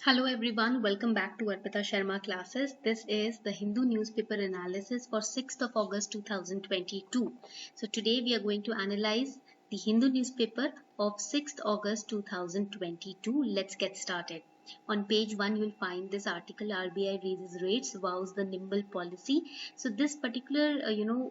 Hello everyone, welcome back to Arpita Sharma classes. This is the Hindu newspaper analysis for 6th of August 2022. So today we are going to analyze the Hindu newspaper of 6th August 2022. Let's get started. On page 1 you will find this article, RBI raises rates, vows the nimble policy. So this particular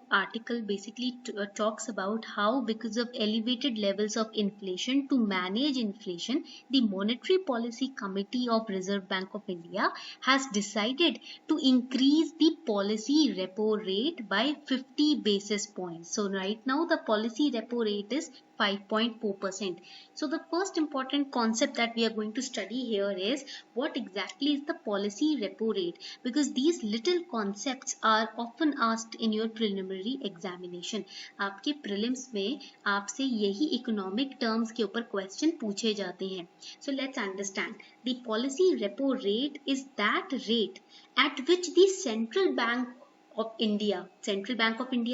article basically talks about how, because of elevated levels of inflation, to manage inflation, the Monetary Policy Committee of Reserve Bank of India has decided to increase the policy repo rate by 50 basis points. So right now the policy repo rate is 5.4%. So the first important concept that we are going to study here is what exactly is the policy repo rate, because these little concepts are often asked in your preliminary examination. आपके prelims में आपसे यही economic terms के ऊपर question पूछे जाते हैं. So let's understand. The policy repo rate is that rate at which the Central Bank of India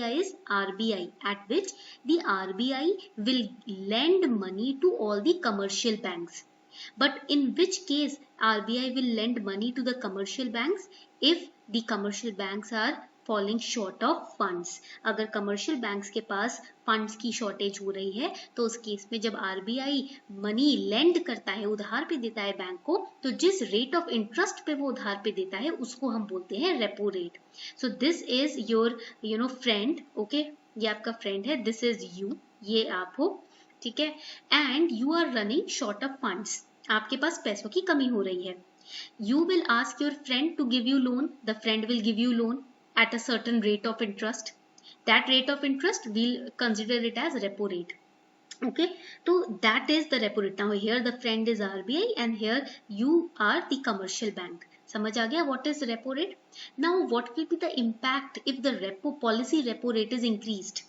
is RBI, at which the RBI will lend money to all the commercial banks. But in which case RBI will lend money to the commercial banks? If the commercial banks are falling short of funds. अगर commercial banks के पास funds की shortage हो रही है तो उस case में जब RBI money lend करता है, उधार पे देता है बैंक को, तो जिस rate of interest पे वो उधार पे देता है उसको हम बोलते हैं repo rate. So this is your friend, okay? ये आपका friend है, this is you, ये आप हो, ठीक है? And you are running short of funds. आपके पास पैसों की कमी हो रही है. You will ask your friend to give you loan. The friend will give you loan at a certain rate of interest. That rate of interest we'll consider it as repo rate. Okay, so that is the repo rate. Now here the friend is RBI and here you are the commercial bank. समझ आ गया what is repo rate? Now what will be the impact if the policy repo rate is increased?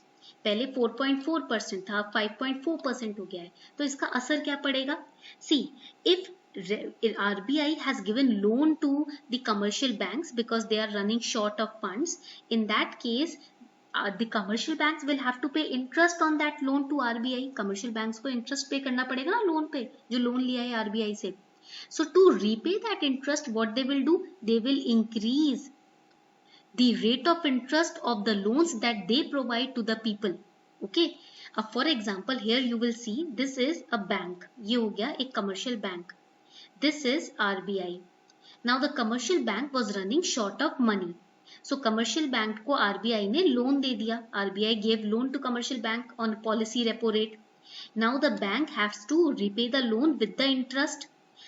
पहले 4.4% था, 5.4% हो गया है, तो इसका असर क्या पड़ेगा? See, if RBI has given loan to the commercial banks because they are running short of funds, in that case the commercial banks will have to pay interest on that loan to RBI. Commercial banks को interest pay करना पड़ेगा ना loan पे, जो loan लिया है RBI से. So to repay that interest, what they will do? They will increase the rate of interest of the loans that they provide to the people. Okay. For example, here you will see this is a bank. ये हो गया एक commercial bank. This is RBI. Now the commercial bank was running short of money. So commercial bank को RBI ने loan दे दिया. RBI gave loan to commercial bank on policy repo rate. Now the bank has to repay the loan with the interest.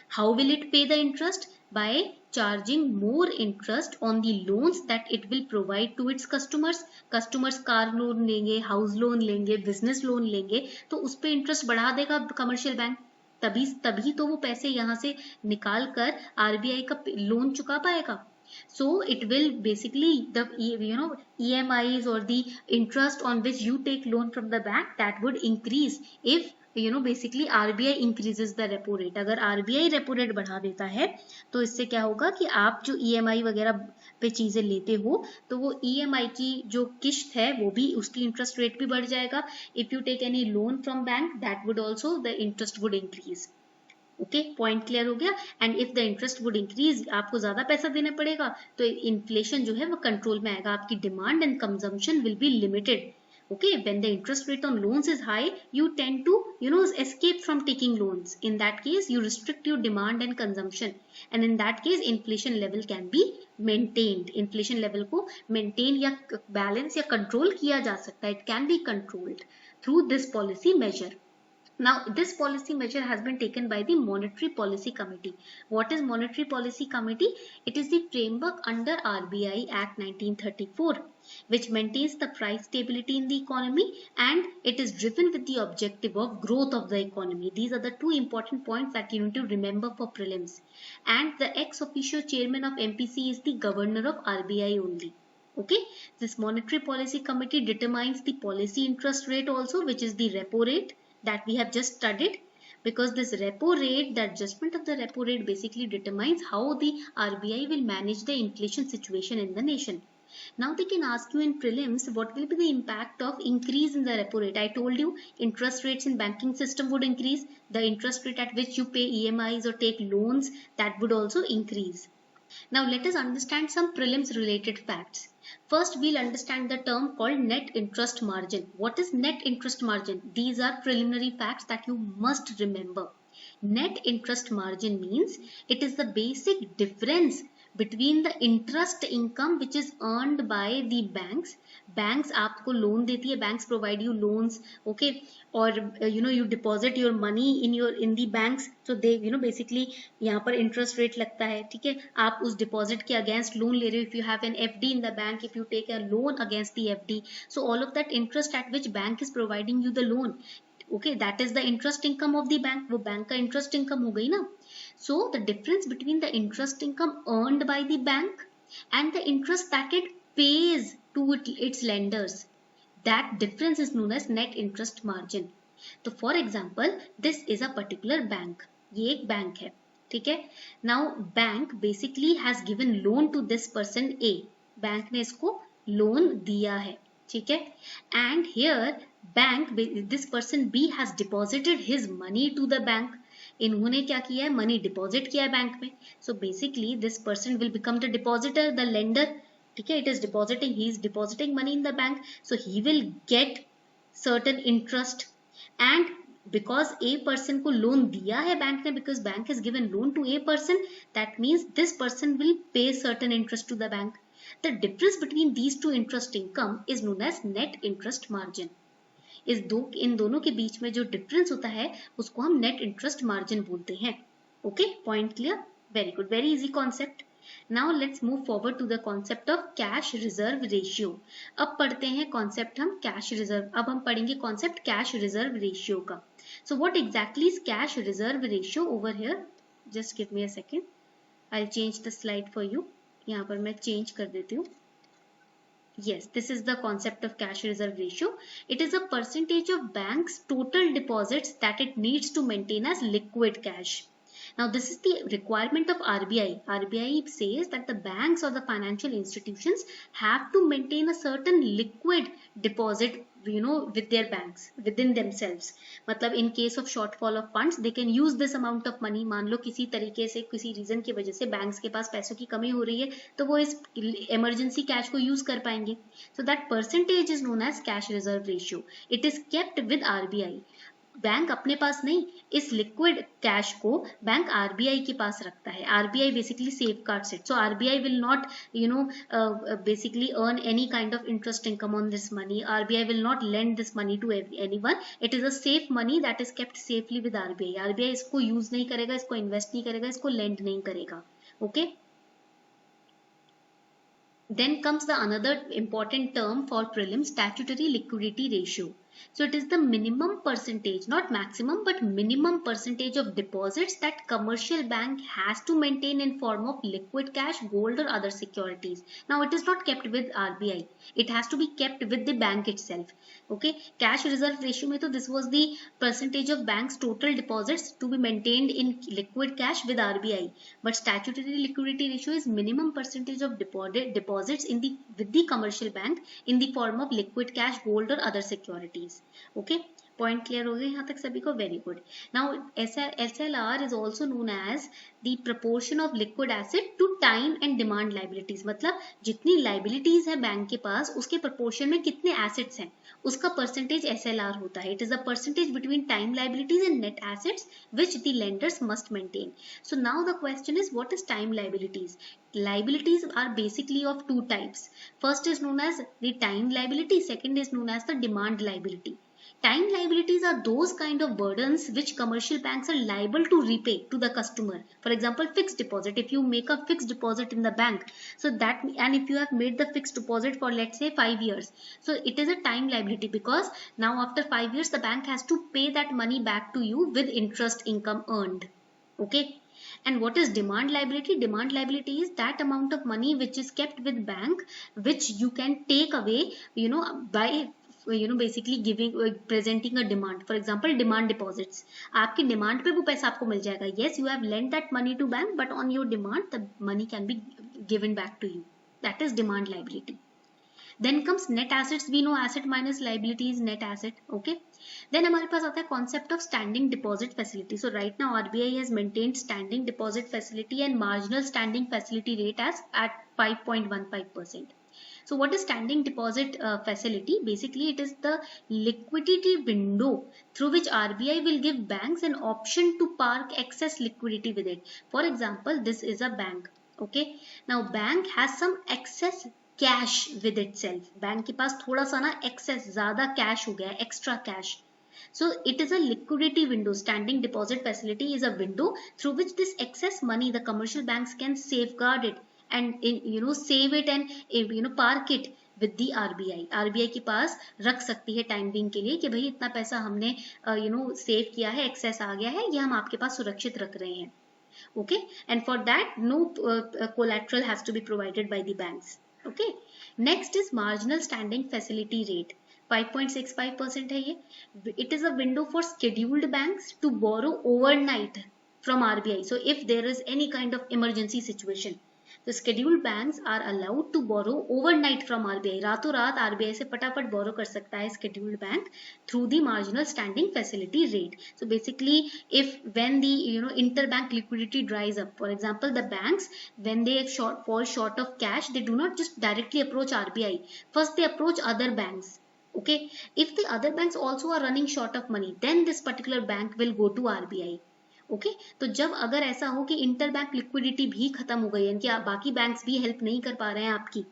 How will it pay the interest? By charging more interest on the loans that it will provide to its customers. Customers car loan लेंगे, house loan लेंगे, business loan लेंगे, तो उस पे interest बढ़ा देगा commercial bank. तभी तो वो पैसे यहाँ से निकाल कर RBI का लोन चुका पाएगा. So it will basically the EMIs or the interest on which you take loan from the bank, that would increase if basically RBI increases the repo rate. अगर RBI repo rate बढ़ा देता है तो इससे क्या होगा कि आप जो EMI वगैरह पे चीजें लेते हो तो वो EMI की जो किश्त है वो भी उसकी interest rate भी बढ़ जाएगा. If you take any loan from bank, that would also the interest would increase. Okay, point clear हो गया. And if the interest would increase, आपको ज्यादा पैसा देना पड़ेगा तो इन्फ्लेशन जो है वो कंट्रोल में आएगा. आपकी demand and consumption will be limited. Okay, when the interest rate on loans is high, you tend to escape from taking loans. In that case, you restrict your demand and consumption, and in that case inflation level can be maintained. Inflation level को maintain या balance या control किया जा सकता है. It can be controlled through this policy measure. Now this policy measure has been taken by the Monetary Policy Committee. What is Monetary Policy Committee? It is the framework under RBI Act 1934 which maintains the price stability in the economy, and it is driven with the objective of growth of the economy. These are the two important points that you need to remember for prelims. And the ex officio chairman of MPC is the governor of RBI only. Okay, this Monetary Policy Committee determines the policy interest rate also, which is the repo rate that we have just studied, because this repo rate, the adjustment of the repo rate basically determines how the RBI will manage the inflation situation in the nation. Now they can ask you in prelims what will be the impact of increase in the repo rate. I told you interest rates in banking system would increase. The interest rate at which you pay EMIs or take loans, that would also increase. Now let us understand some prelims related facts. First, we'll understand the term called net interest margin. What is net interest margin? These are preliminary facts that you must remember. Net interest margin means it is the basic difference between the interest income which is earned by the banks. Banks आपको loan देती है, banks provide you loans, okay, or you deposit your money in the banks, so they basically यहाँ पर interest rate लगता है, ठीक है, आप उस deposit के against loan ले रहे हो. If you have an FD in the bank, if you take a loan against the FD, so all of that interest at which bank is providing you the loan, okay, that is the interest income of the bank. वो bank का interest income हो गई ना. So the difference between the interest income earned by the bank and the interest that it pays to its lenders, that difference is known as net interest margin. So for example, this is a particular bank. ये एक bank है, ठीक है. Now bank basically has given loan to this person A. Bank ने इसको loan दिया है, ठीक है. And here bank, this person B has deposited his money to the bank. इन्होंने क्या किया है, मनी डिपॉजिट किया है बैंक में. So basically this person will become the depositor, the lender, ठीक है. It is depositing, he is depositing money in the bank, so he will get certain interest. And because a person को loan दिया है bank ने, because bank has given loan to a person, that means this person will pay certain interest to the bank. The difference between these two interest income is known as net interest margin. इन दोनों के बीच में जो difference होता है उसको हम net interest margin बोलते हैं. Okay, point clear? Very good, very easy concept. Now let's move forward to the concept of cash reserve ratio. अब पढ़ते हैं कॉन्सेप्ट हम कैश रिजर्व. अब हम पढ़ेंगे कॉन्सेप्ट कैश रिजर्व रेशियो का. So what exactly is cash reserve ratio over here? Just give me a second, I will change the slide for you. यहाँ पर मैं चेंज कर देती हूँ. Yes, this is the concept of cash reserve ratio. It is a percentage of bank's total deposits that it needs to maintain as liquid cash. Now, this is the requirement of RBI. RBI says that the banks or the financial institutions have to maintain a certain liquid deposit, with their banks, within themselves. मतलब in case of shortfall of funds, they can use this amount of money. मान लो किसी तरीके से, किसी reason की वजह से banks के पास पैसों की कमी हो रही है, तो वो इस इमरजेंसी कैश को यूज कर पाएंगे. So that percentage is known as cash reserve ratio. It is kept with RBI. Bank अपने पास नहीं, इस लिक्विड कैश को बैंक आरबीआई के पास रखता है. RBI basically safeguards it. So RBI will not basically earn any kind of interest income on this money. RBI will not lend this money to anyone. It is a safe money that is kept safely with RBI. RBI इसको use नहीं करेगा, इसको invest नहीं करेगा, इसको land नहीं करेगा. Okay. Then comes the another important term for prelims, statutory liquidity ratio. So it is the minimum percentage, not maximum, but minimum percentage of deposits that commercial bank has to maintain in form of liquid cash, gold or other securities. Now it is not kept with RBI. It has to be kept with the bank itself. Okay, cash reserve ratio में तो this was the percentage of bank's total deposits to be maintained in liquid cash with RBI. But statutory liquidity ratio is minimum percentage of deposits with the commercial bank in the form of liquid cash, gold or other securities. Okay, point clear हो गया यहाँ तक सभी को? Very good. Now SLR is also known as the proportion of liquid asset to time and demand liabilities. मतलब जितनी liabilities है bank के पास, उसके प्रपोर्शन में कितने एसेट्स हैं, उसका परसेंटेज SLR होता है. It is a percentage between time liabilities and net assets which the lenders must maintain. So now the question is what is time liabilities? Liabilities are basically of two types. First is known as the time liability, second is known as the demand liability. Time liabilities are those kind of burdens which commercial banks are liable to repay to the customer. For example, fixed deposit. If you make a fixed deposit in the bank, so that, and if you have made the fixed deposit for let's say 5 years, so it is a time liability, because now after 5 years the bank has to pay that money back to you with interest income earned. Okay. And what is demand liability? Demand liability is that amount of money which is kept with bank, which you can take away, by basically presenting a demand. For example, demand deposits. आपकी demand पे वो पैसा आपको मिल जाएगा. Yes, you have lent that money to bank, but on your demand the money can be given back to you. That is demand liability. Then comes net assets. We know asset minus liability is net asset. Okay. Then हमारे पास आता है concept of standing deposit facility. So right now RBI has maintained standing deposit facility and marginal standing facility rate as at 5.15%. So what is standing deposit facility? Basically, it is the liquidity window through which RBI will give banks an option to park excess liquidity with it. For example, this is a bank. Okay. Now bank has some excess cash with itself. Bank के पास थोड़ा सा ना access ज्यादा cash हो गया है, extra cash. So it is a liquidity window. Standing deposit facility is a window through which this excess money the commercial banks can safeguard it and save it and park it with the RBI. RBI के पास रख सकती है time being के लिए कि भाई इतना पैसा हमने सेव किया है, एक्सेस आ गया है, ये हम आपके पास सुरक्षित रख रहे हैं. Okay, and for that no collateral has to be provided by the banks. Okay, next is marginal standing facility rate. 5.65% है ये. It is a window for scheduled banks to borrow overnight from RBI. So if there is any kind of emergency situation, the scheduled banks are allowed to borrow overnight from RBI. रातों रात RBI से फटाफट borrow कर सकता है scheduled bank through the marginal standing facility rate. So basically, if when the interbank liquidity dries up, for example, the banks when they fall short of cash, they do not just directly approach RBI. First, they approach other banks. Okay, if the other banks also are running short of money, then this particular bank will go to RBI. Okay तो जब अगर ऐसा हो कि interbank liquidity भी खत्म हो गई है कि बाकी बैंक्स भी हेल्प नहीं कर पा रहे हैं आपकी,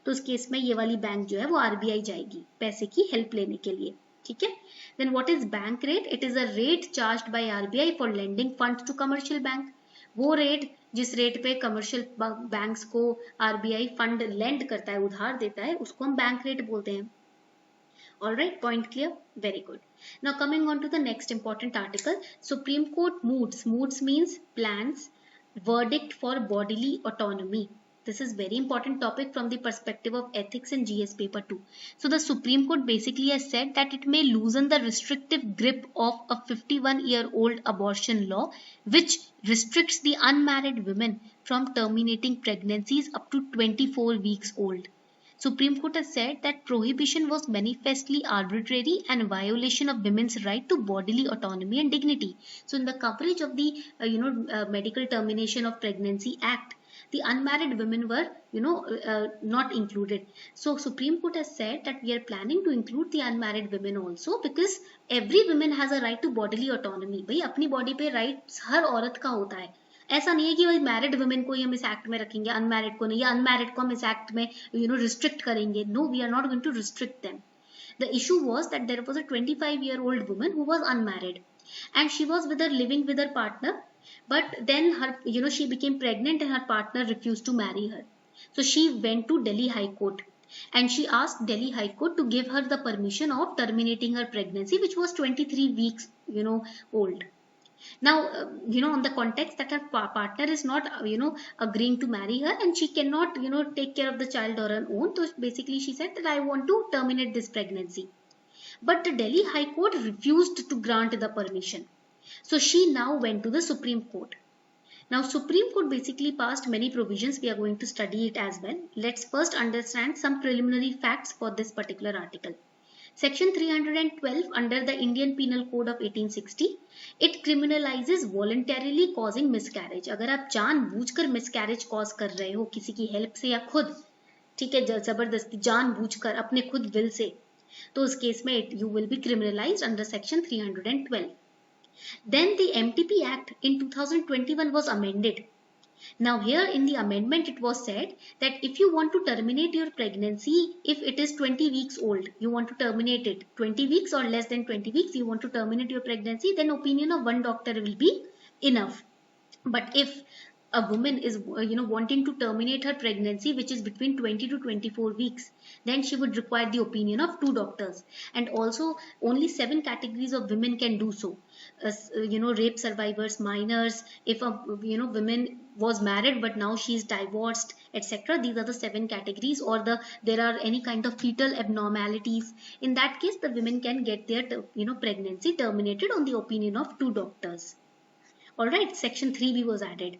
तो उस केस में ये वाली बैंक जो है वो आरबीआई जाएगी पैसे की हेल्प लेने के लिए. ठीक है. Then what is bank rate? It is a rate charged by RBI for lending funds to commercial bank. वो रेट जिस रेट पे कमर्शियल बैंक्स को आरबीआई फंड लेंड करता है, उधार देता है, उसको हम बैंक रेट बोलते हैं. All right, point clear? Very good. Now coming on to the next important article. Supreme Court moots. Moots means plans. Verdict for bodily autonomy. This is very important topic from the perspective of ethics and GS paper 2. So the Supreme Court basically has said that it may loosen the restrictive grip of a 51-year-old abortion law, which restricts the unmarried women from terminating pregnancies up to 24 weeks old. Supreme Court has said that prohibition was manifestly arbitrary and violation of women's right to bodily autonomy and dignity. So in the coverage of the Medical Termination of Pregnancy Act, the unmarried women were not included. So Supreme Court has said that we are planning to include the unmarried women also, because every woman has a right to bodily autonomy. भाई अपनी body पे rights हर औरत का होता है. ऐसा नहीं है कि भाई मैरिड वुमेन को ही हम इस एक्ट में रखेंगे, अनमैरिड को नहीं, या अनमैरिड को हम इस एक्ट में रिस्ट्रिक्ट करेंगे. No, we are not going to restrict them. The issue was that there was a 25-year-old woman who was unmarried and she was with her living with her partner, but then her she became pregnant and her partner refused to marry her. So she went to Delhi high court and she asked Delhi High Court to give her the permission of terminating her pregnancy, which was 23 weeks old. Now on the context that her partner is not agreeing to marry her and she cannot take care of the child on her own, so basically she said that I want to terminate this pregnancy, but the Delhi High Court refused to grant the permission. So she now went to the Supreme Court. Now Supreme Court basically passed many provisions. We are going to study it as well. Let's first understand some preliminary facts for this particular article. Section 312 under the Indian Penal Code of 1860, it criminalizes voluntarily causing miscarriage. अगर आप जानबूझकर miscarriage cause कर रहे हो किसी की help से या खुद, ठीक है, जबरदस्ती जानबूझकर अपने खुद विल से, तो उस केस में you will be criminalized under section 312. Then the MTP Act in 2021 was amended. Now here in the amendment it was said that if you want to terminate your pregnancy, if it is 20 weeks old, you want to terminate it, 20 weeks or less than 20 weeks, you want to terminate your pregnancy, then opinion of one doctor will be enough. But if a woman is wanting to terminate her pregnancy which is between 20 to 24 weeks, then she would require the opinion of 2 doctors, and also only 7 categories of women can do so. Rape survivors, minors, if a woman was married but now she is divorced, etc. These are the 7 categories. Or there are any kind of fetal abnormalities. In that case, the women can get their pregnancy terminated on the opinion of 2 doctors. All right, section 3B was added.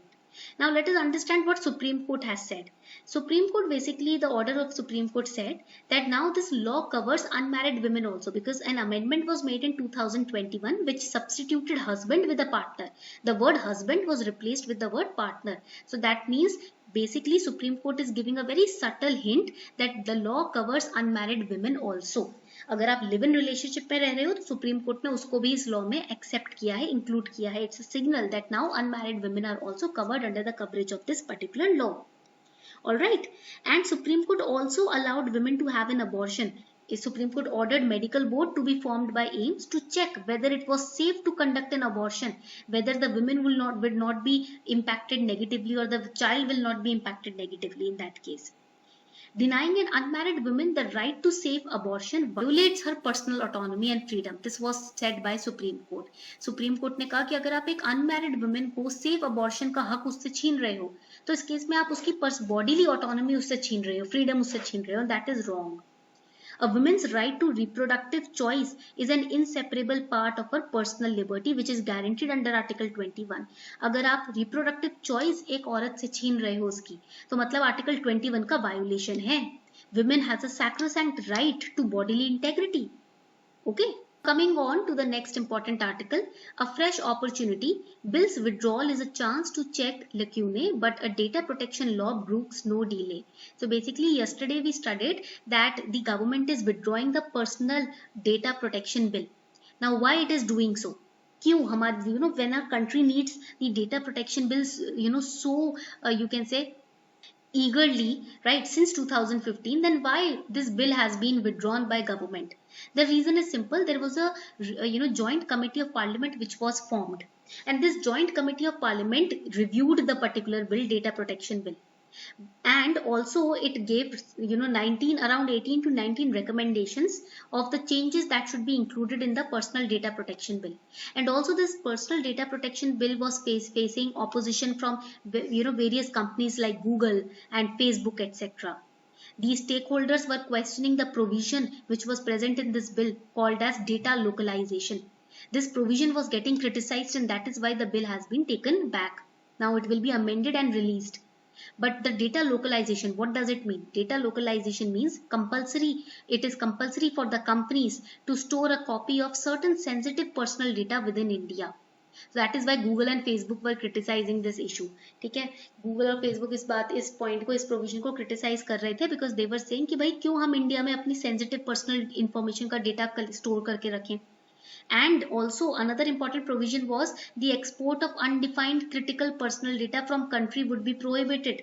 Now let us understand what Supreme Court has said. Supreme Court, basically the order of Supreme Court said that now this law covers unmarried women also, because an amendment was made in 2021 which substituted husband with a partner. The word husband was replaced with the word partner. So that means basically Supreme Court is giving a very subtle hint that the law covers unmarried women also. अगर आप live in relationship में रह रहे हो तो supreme court ने उसको भी इस लॉ में एक्सेप्ट किया है, इंक्लूड किया है. It's a signal that now unmarried women are also covered under the coverage of this particular law. Alright, and Supreme Court also allowed women to have an abortion. A Supreme Court ordered medical board to be formed by AIMS to check whether it was safe to conduct an abortion, whether the women will not be impacted negatively or the child will not be impacted negatively in that case. Denying an unmarried woman the right to safe abortion violates her personal autonomy and freedom. This was said by Supreme Court. Supreme Court ने कहा कि अगर आप एक unmarried woman को safe abortion का हक उससे छीन रहे हो, तो इस केस में आप उसकी bodily autonomy उससे छीन रहे हो, freedom उससे छीन रहे हो, and that is wrong. A woman's right to reproductive choice is an inseparable part of her personal liberty which is guaranteed under Article 21. अगर आप reproductive choice एक औरत से छीन रहे हो उसकी, तो मतलब Article 21 का violation है. Women has a sacrosanct right to bodily integrity. Okay. Coming on to the next important article, a fresh opportunity. Bill's withdrawal is a chance to check lacunae, but a data protection law brooks no delay. So basically yesterday we studied that the government is withdrawing the personal data protection bill. Now why it is doing so? क्यों हमारे when our country needs the data protection bills so you can say eagerly, right, since 2015, then why this bill has been withdrawn by government? The reason is simple. There was a joint committee of parliament which was formed, and this joint committee of parliament reviewed the particular bill, data protection bill, and also it gave around 18 to 19 recommendations of the changes that should be included in the personal data protection bill. And also this personal data protection bill was facing opposition from various companies like Google and Facebook, etc. These stakeholders were questioning the provision which was present in this bill called as data localization. This provision was getting criticized, and that is why the bill has been taken back. Now it will be amended and released. But the data localization, what does it mean? Data localization means compulsory. It is compulsory for the companies to store a copy of certain sensitive personal data within India. So that is why Google and Facebook were criticizing this issue. ठीक है, Google और Facebook इस point को, इस provision को criticize कर रहे थे, because they were saying कि भाई क्यों हम इंडिया में अपनी sensitive personal information का data store करके रखें. And also another important provision was the export of undefined critical personal data from country would be prohibited.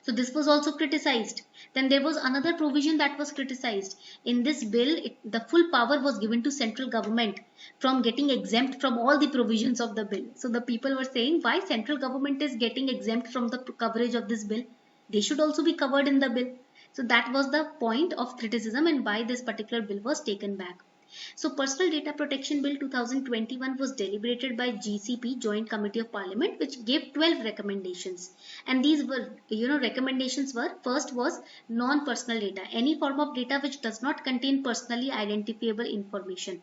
So this was also criticized. Then there was another provision that was criticized. In this bill, the full power was given to central government from getting exempt from all the provisions of the bill. So the people were saying, why central government is getting exempt from the coverage of this bill? They should also be covered in the bill. So that was the point of criticism and why this particular bill was taken back. So Personal Data Protection Bill 2021 was deliberated by GCP, Joint Committee of Parliament, which gave 12 recommendations. And these were, recommendations were, first was non-personal data, any form of data which does not contain personally identifiable information.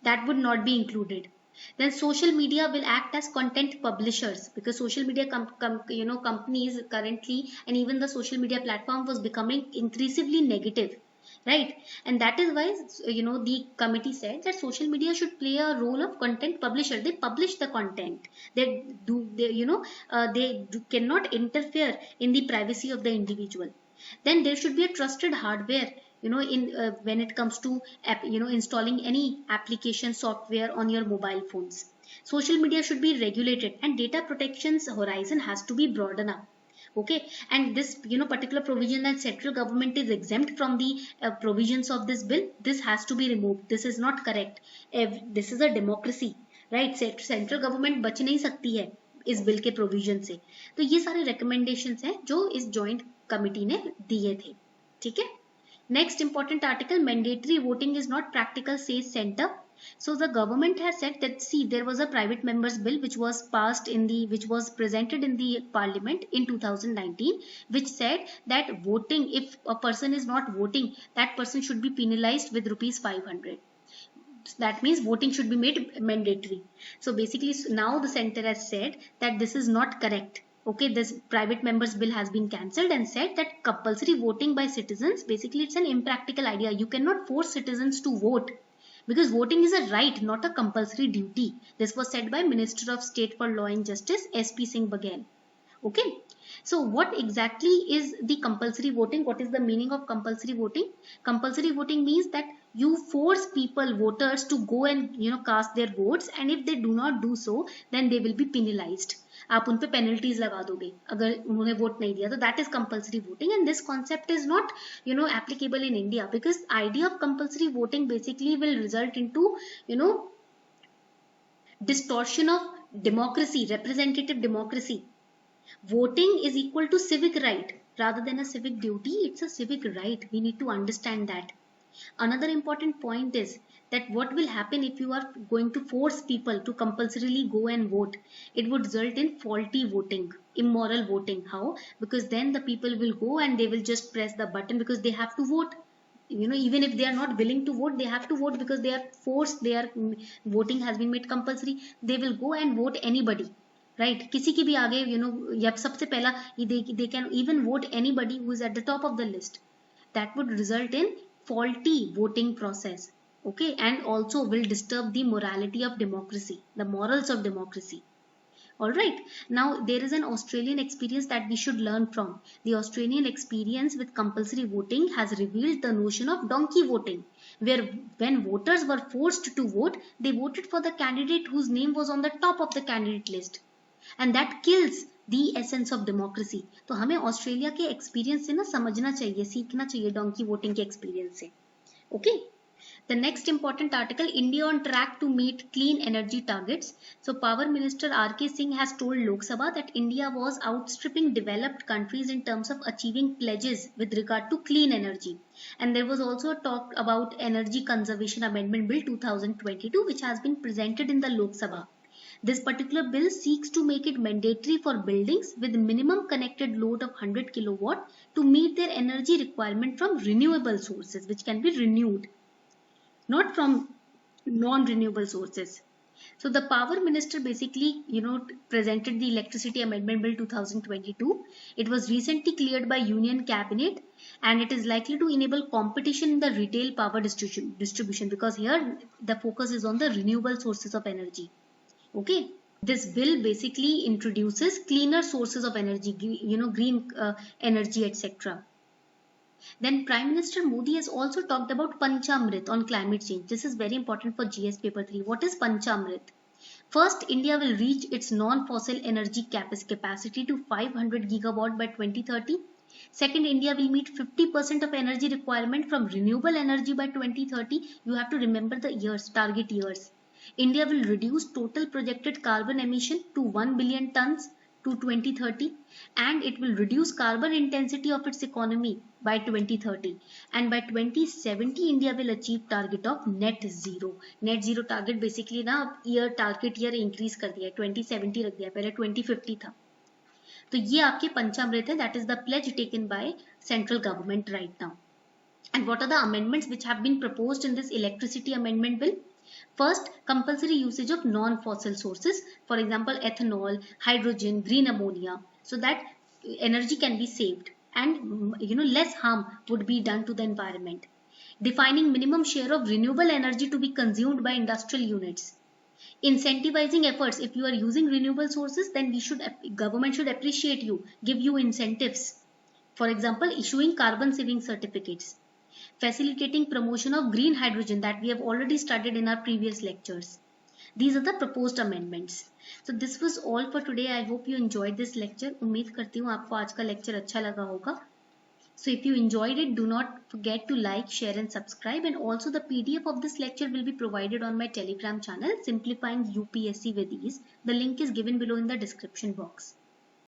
That would not be included. Then social media will act as content publishers, because social media companies currently, and even the social media platform was becoming increasingly negative. Right, and that is why the committee said that social media should play a role of content publisher. They publish the content. They cannot interfere in the privacy of the individual. Then there should be a trusted hardware. When it comes to installing any application software on your mobile phones. Social media should be regulated, and data protection's horizon has to be broadened up. Okay, and this particular provision that central government is exempt from the provisions of this bill, this has to be removed. This is not correct. This is a democracy, right? Central government बच नहीं सकती है इस bill के provision से. तो ये सारे recommendations हैं जो इस joint committee ने दिए थे. ठीक है. Next important article, mandatory voting is not practical, says Centre. So the government has said that, see, there was a private members bill which was passed which was presented in the parliament in 2019, which said that voting, if a person is not voting, that person should be penalized with rupees 500. that means voting should be made mandatory. So basically now the center has said that this is not correct. Okay, this private members bill has been cancelled and said that compulsory voting by citizens, basically it's an impractical idea. You cannot force citizens to vote, because voting is a right, not a compulsory duty. This was said by Minister of State for Law and Justice, SP Singh Baghel. Okay, so what exactly is the compulsory voting? What is the meaning of compulsory voting? Compulsory voting means that you force people, voters, to go and cast their votes, and if they do not do so, then they will be penalized. आप उन पे penalties लगा दोगे अगर उन्होंने vote नहीं दिया तो that is compulsory voting, and this concept is not applicable in India, because idea of compulsory voting basically will result into distortion of democracy, representative democracy. Voting is equal to civic right rather than a civic duty. It's a civic right. We need to understand that. Another important point is that what will happen if you are going to force people to compulsorily go and vote? It would result in faulty voting, immoral voting. How? Because then the people will go and they will just press the button because they have to vote. Even if they are not willing to vote, they have to vote because they are forced. Voting has been made compulsory. They will go and vote anybody. Right? किसी की भी आगे या सबसे पहला they can even vote anybody who is at the top of the list. That would result in faulty voting process. Okay, and also will disturb the morality of democracy, the morals of democracy. Alright, now there is an Australian experience that we should learn from. The Australian experience with compulsory voting has revealed the notion of donkey voting, where when voters were forced to vote, they voted for the candidate whose name was on the top of the candidate list. And that kills the essence of democracy. तो हमें Australia के experience से ना समझना चाहिए, सीखना चाहिए donkey voting के एक्सपीरियंस से. Okay. The next important article, India on track to meet clean energy targets. So Power Minister R.K. Singh has told Lok Sabha that India was outstripping developed countries in terms of achieving pledges with regard to clean energy. And there was also a talk about Energy Conservation Amendment Bill 2022, which has been presented in the Lok Sabha. This particular bill seeks to make it mandatory for buildings with minimum connected load of 100 kilowatt to meet their energy requirement from renewable sources, which can be renewed, not from non-renewable sources. So the Power Minister basically, presented the Electricity Amendment Bill 2022. It was recently cleared by Union Cabinet, and it is likely to enable competition in the retail power distribution, because here the focus is on the renewable sources of energy. Okay, this bill basically introduces cleaner sources of energy, green energy, etc. Then Prime Minister Modi has also talked about Panchamrit on climate change. This is very important for GS paper 3. What is Panchamrit? First, India will reach its non-fossil energy capacity to 500 gigawatt by 2030. Second, India will meet 50% of energy requirement from renewable energy by 2030. You have to remember the years, target years. India will reduce total projected carbon emission to 1 billion tons to 2030, and it will reduce carbon intensity of its economy by 2030. And by 2070, India will achieve target of net zero. Net zero target basically ना target year increase कर दिया है, 2070 रख दिया, पहले 2050 था. तो ये आपके पंचामृत है, that is the pledge taken by central government right now. And what are the amendments which have been proposed in this Electricity Amendment Bill? First, compulsory usage of non-fossil sources, for example, ethanol, hydrogen, green ammonia, so that energy can be saved and less harm would be done to the environment. Defining minimum share of renewable energy to be consumed by industrial units. Incentivizing efforts. If you are using renewable sources, then government should appreciate you, give you incentives. For example, issuing carbon saving certificates. Facilitating promotion of green hydrogen that we have already studied in our previous lectures. These are the proposed amendments. So this was all for today. I hope you enjoyed this lecture. उम्मीद करती हूँ आपको आज का lecture अच्छा लगा होगा. So if you enjoyed it, do not forget to like, share and subscribe. And also the PDF of this lecture will be provided on my Telegram channel, Simplifying UPSC with Ease. The link is given below in the description box.